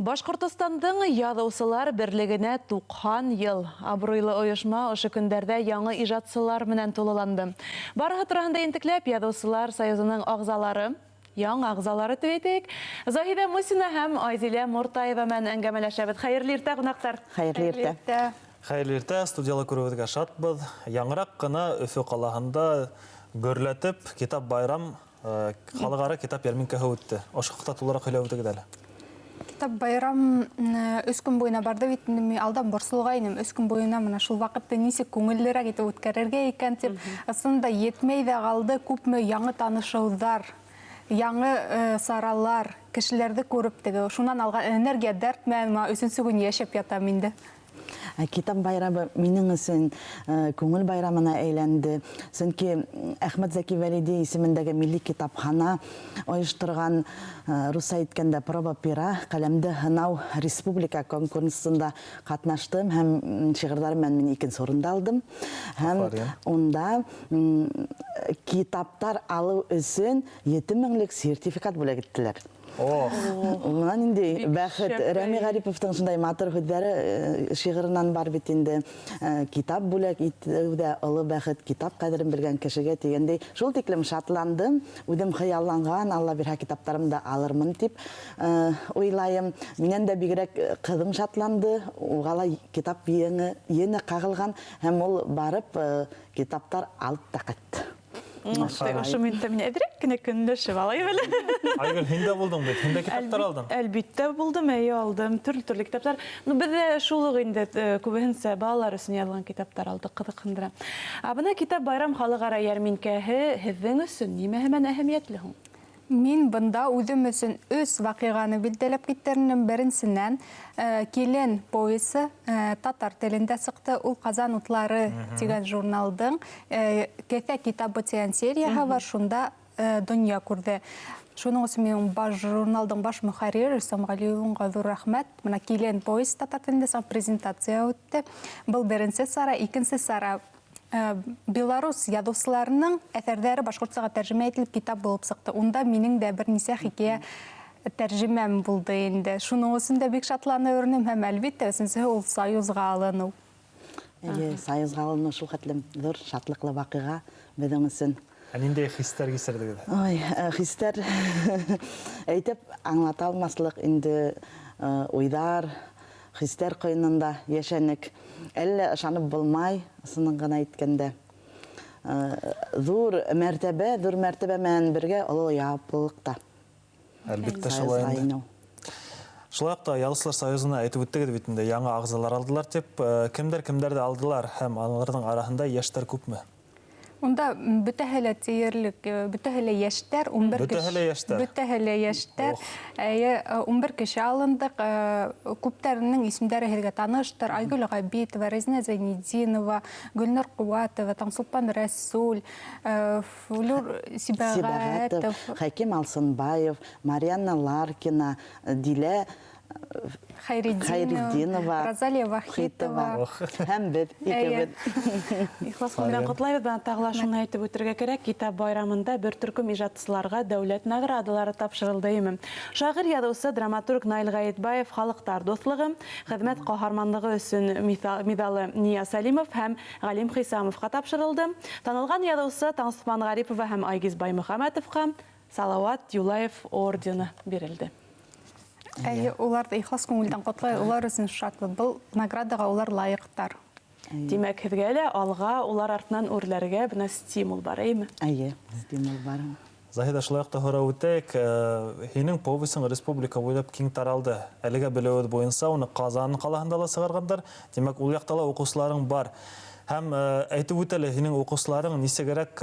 Башкортостандың яҙыусылар берлегенә 90 ел. Абруйлы ойышма ошо көндәрдә яңы ижатсылар менән тулыланды. Барыһы тураһында интекләп яҙыусылар союзының ағзалары, яң ағзалары тибетик. Заһида Мусина һәм Айзилә Муртаева менән әңгәмәләшәбез. Хәйерле иртә, ҡунаҡтар. Хәйерле иртә. Хәйерле иртә, студиялы күрүегеҙгә шатбыҙ. Яңыраҡ ҡына Өфө ҡалаһында гөрләтеп китап байрам, халыҡара китап йәрминкәһе үтте. Ошо хаҡта тулыраҡ һөйләп үтегеҙ әле. Китап байрам 3 көн буйына барды бит, мин алдан борсолғайным. 3 көн буйына мына шул ваҡытты нисек күңеллерәк итеп үткәрергә икән тип, ысында етмәй ҙә ҡалды, күпме яңы танышыуҙар, яңы саралар, кешеләрҙе күреп теге. Шунан алған энергия, дәрт менән 3-нче көн йәшәп ятам инде. Китап байрамы минең өсөн күңел байрамына әйләнде. Сөнки Әхмәт Зәки Вәлиди исемендәге милли китапхана ойоштырған руса әйткәндә проба пера, ҡәләмде һынау республика конкурсында ҡатнаштым һәм шиғырҙарым менән мин 2нче урында алдым. Һәм унда китаптар алыу өсөн 7000-лек сертификат бүләк иттеләр. Унан инде бәхет Рәми Ғариповтың шундай матур һүҙҙәре шиғырынан бар бит инде. Китап бүләк итеүҙә оло бәхет, китап ҡәҙерен белгән кешегә тигәндәй. Шул тиклем шатландым, үҙем хыялланған, Алла бирһә китаптарымды алырмын тип уйлайым. Минән дә бигерәк ҡыҙым шатланды. Уға ла китап еңе ҡағылған һәм ул барып китаптар алып та ҡайтты. Ошо минутта мин әҙерәк кенә көнләшеп алайым әле. Айгөл, һин дә булдың бит, һин дә китаптар алдың. Әлбиттә булдым, алдым. Төрле китаптар. Беҙ дә шул уҡ инде күбеһенсә балалар өсөн яҙылған китаптар алдык, ҡыҙыҡһындыра. Бына китап байрам халыҡара йәрминкәһе һеҙҙең өсөн нимәһе менән әһәмиәтле һуң? Мин бында үҙем өсөн 3 ваҡиғаны билдәләп китернем. Беренсенән, Килен повесі татар телендә сыҡты. Ул Ҡазан утлары тигән журналдың Кәфә китабы тигән серияһы бар, шунда донъя күрҙе. Шуның өсөн мин журналдың баш мөхәррире Самғалиевға ҙур рәхмәт. Мына Килен повесі татар телендә презентация үтте. Был беренсе сара, икенсе сара Белорус яҙыусыларының әҫәрҙәре башҡортсаға тәржемә ителеп китап булып сыҡты. Унда минең дә бер нисә хикәйә тәржемәм булды инде. Шуның өсөн дә бик шатланырмын һәм әлбиттә өсөнсөһө ул союзға алыныу. Союзға алыныу шул хәтлем ҙур шатлыҡлы ваҡиға беҙҙең өсөн. Ниндәй хистәр кисерҙегеҙ? Хистәр әйтеп аңлата алмаслыҡ инде уйҙар, хистәр ҡойононда йәшәнек. Әллә ышанып булмай, ысынын ғына әйткәндә. Ҙур мәртәбә менән бергә оло яуаплылыҡта. Әлбиттә шулай инде. Шулай уҡ та Яҙыусылар союзына әйтеп үттегеҙ бит инде, яңы ағзалар алдылар тип, кемдәр алдылар һәм аларҙың араһында йәштәр күпме? Унда бөтәһе лә тиерлек, бөтәһе лә йәштәр, 11 кеше. Бөтәһе лә йәштәр. 11 кеше алындык. Күптәренең исемдәре һеҙгә таныштыр. Айгөл Ғабитова, Резина Зайнетдинова, Гөлнур Ҡыуатова, Таңсулпан Рәсүл, Флюр Сибәғәтов, Хәким Алсынбаев, Марьяна Ларкина, Дилә Хайриддинова, Розалия Вахитова һәм беҙ икебеҙ. Ихлас менән ҡотлайбыҙ. Тағы шуны әйтеп үтергә кәрәк. Китап байрамында бер төркөм ижадсыларға дәүләт наградалары тапшырылды. Шағир яҙыусы драматург Наил Ғаетбаев халыҡтар дуҫлығы, хеҙмәт ҡаһарманлығы өсөн миҙалы Ния Сәлимов һәм Ғалим Хисамовҡа тапшырылды. Танылған яҙыусы Таңсулпан Ғарипова һәм Айгиз Баймөхәмәтовҡа Салауат Юлаев ордены бирелде. Уларҙы ихлас күңелдән ҡотлай, улар өсөн шатлы. Был наградаға улар лайыҡтар. Димәк, һеҙгә лә алға, улар артынан үрләргә бына стимул бар, әйме? Стимул бар. Заһида, шулай уҡ та һорау үтәйек. Һинең повесың республика буйлап киң таралды. Әлегә белеүебеҙ буйынса, уны Ҡазан ҡалаһында ла сығарғандар. Димәк, ул яҡта ла уҡыусыларың бар. Һәм әйтеп үтә лә, һинең уҡыусыларың нисегерәк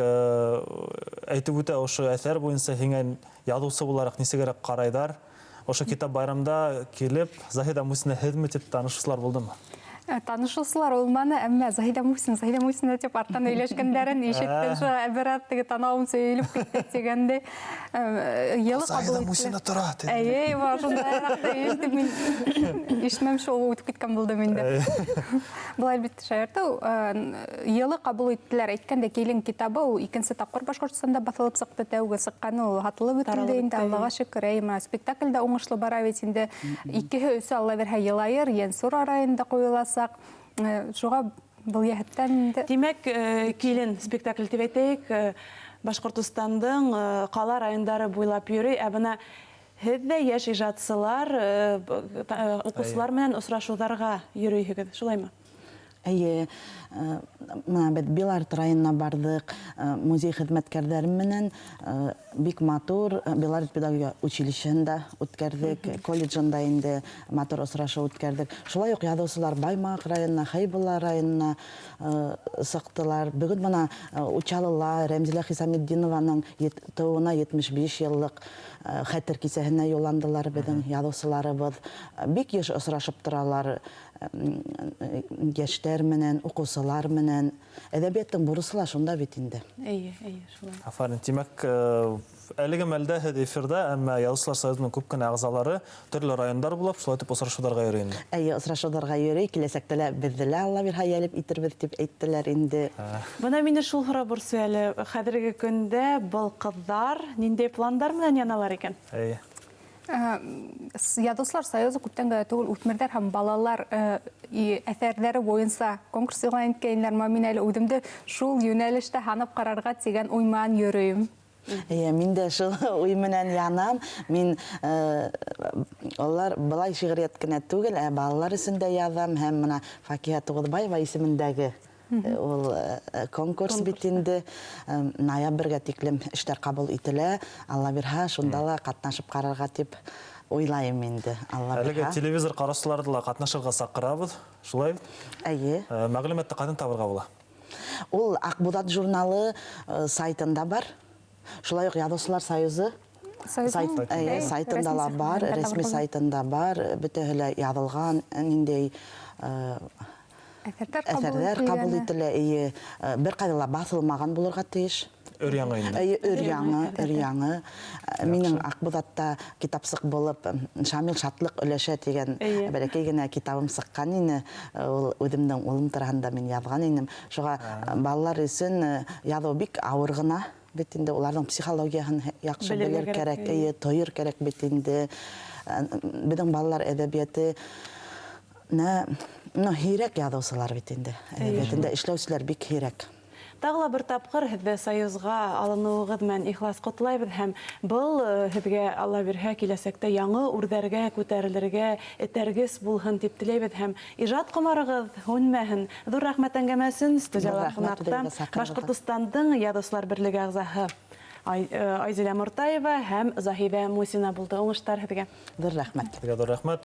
әйтеп үтә ошо әҫәр буйынса һиңә яҙыусы булараҡ нисегерәк ҡарайҙар? Ошо китап байрамда килеп, Заһида Мусина һеҙме тип танышыусылар булдымы? Танышылсылар олманы, әммә Заһида Мусина деп арттан өйләшкәндәрен ишеттем, шо әбәрат теге танауым сөйлеп китте дигәндә, елы Заһида кабул Мусина тора. Әйе, бар шунда ишетеп мин ишетмәм шул үтеп киткән булды миндә. Булай бит шаярты, елы кабул иттеләр. Әйткәндә Килен китабы ул икенче тапкыр Башкортстанда басылып сыкты, тәүге сыкканы ул хатылып бетелде инде, Аллага шөкер. Әймә спектакльдә уңышлы бара бит инде. Икеһе өсе Алла бирһә елайыр, Янсур арайында куеласак. Шуға был яһәттән Димәк, Килен спектакль дип әйтәйек, Башкортостандың кала райондары буйлап йөрөй, ә бына һеҙ ҙә йәш ижадсылар, уҡыусылар менән осрашыуҙарға йөрөйһөгөҙ, шулаймы? Әйе, мына бит Беларт районына бардык, музей хеҙмәткәрҙәре менән бик матур Беларт педагогия училищеһында үткәрҙек, колледжында инде матур осрашыу үткәрҙек. Шулай уҡ яҙыусылар Баймаҡ районына, Хәйбулла районына сыҡтылар. Бөгөн бына Учалыла Рәмзилә Хисаметдинованың тыуына 75 йыллыҡ хәтер кисәһенә юлландылар беҙҙең яҙыусыларыбыҙ. Бик йыш осрашып торалар йәштәр менән, уҡыусылар менән. Әҙәбиәттең бурысы ла шунда бит инде. Әйе, шулай. Афарин, тимәк, әлеге мәлдә һеҙ эфирҙә, әммә Яҙыусылар союзының күп кенә ағзалары төрлө райондар булып, шулай итеп осрашыуҙарға йөрөй инде. Әйе, осрашыуҙарға йөрөй, киләсәктә лә беҙҙе лә Алла бирһә йәлеп итербеҙ тип әйттеләр инде. Бына мине шул һорап борсы әле, хәҙерге көндә был ҡыҙҙар ниндәй пландар менән яналар икән? Әйе. Яҙыусылар союзы күптән генә түгел үҫмерҙәр һәм балалар әҫәрҙәре буйынса конкурс иғлан иткәйнеләр. Мин әле үҙемде шул йүнәлештә һанап ҡарарға тигән уй менән йөрөйөм. Мин дә шул уй менән янам. Мин алар былай шиғриәт кенә түгел, ә балалар өсөн дә яҙам һәм мына Факиһа Туғыҙбаева исемендәге ул конкурс бит инде ноябргә тиклем эштәр ҡабул ителә. Алла бирһә, шунда ла ҡатнашып ҡарарға тип уйлайым инде. Әлеге телевизор ҡарашсыларҙы ла ҡатнашырға саҡырабыҙ, шулай? Әйе. Мәғлүмәтте ҡайҙан табырға була? Ул Аҡбуҙат журналы сайтында бар. Шулай уҡ Яҙыусылар союзы сайтында ла бар, рәсми сайтында бар, бөтәһе лә яҙылған, ниндәй әҫәрҙәр ҡабул ителә. Бер ҡайҙа ла баҫылмаған булырға тейеш. Өр-яңы инде. Өр-яңы. Минең Аҡбуҙатта китапсыҡ булып Шамил Шатлыҡ өләшә тигән бәләкәй генә китабым сыҡҡан ине. Ул үҙемдең улым тураһында мин яҙған инем. Шуға балалар өсөн яҙыу бик ауыр ғына. Бит инде уларҙың психологияһын яҡшы белер кәрәк, тойор кәрәк бит инде. Беҙҙең балалар әҙәбиәте һирәк яҙыусылар бит инде. Әҙәбиәтендә эшләүселәр бик һирәк. Тағы ла бер тапҡыр һеҙҙе союзға алыныуығыҙ менән ихлас ҡотлайбыҙ һәм был һеҙгә Алла бирһә киләсәктә яңы үрҙәргә күтәрелергә этәргес булһын тип теләйбеҙ һәм ижад ҡомарығыҙ һүнмәһен. Ҙур рәхмәт әңгәмә өсөн студияла ҡунаҡта Башҡортостандың Яҙыусылар берлеге ағзаһы Айзилә Мортаева һәм Заһида Мусина булды. Уңыштар һеҙгә. Ҙур рәхмәт. Ҙур рәхмәт.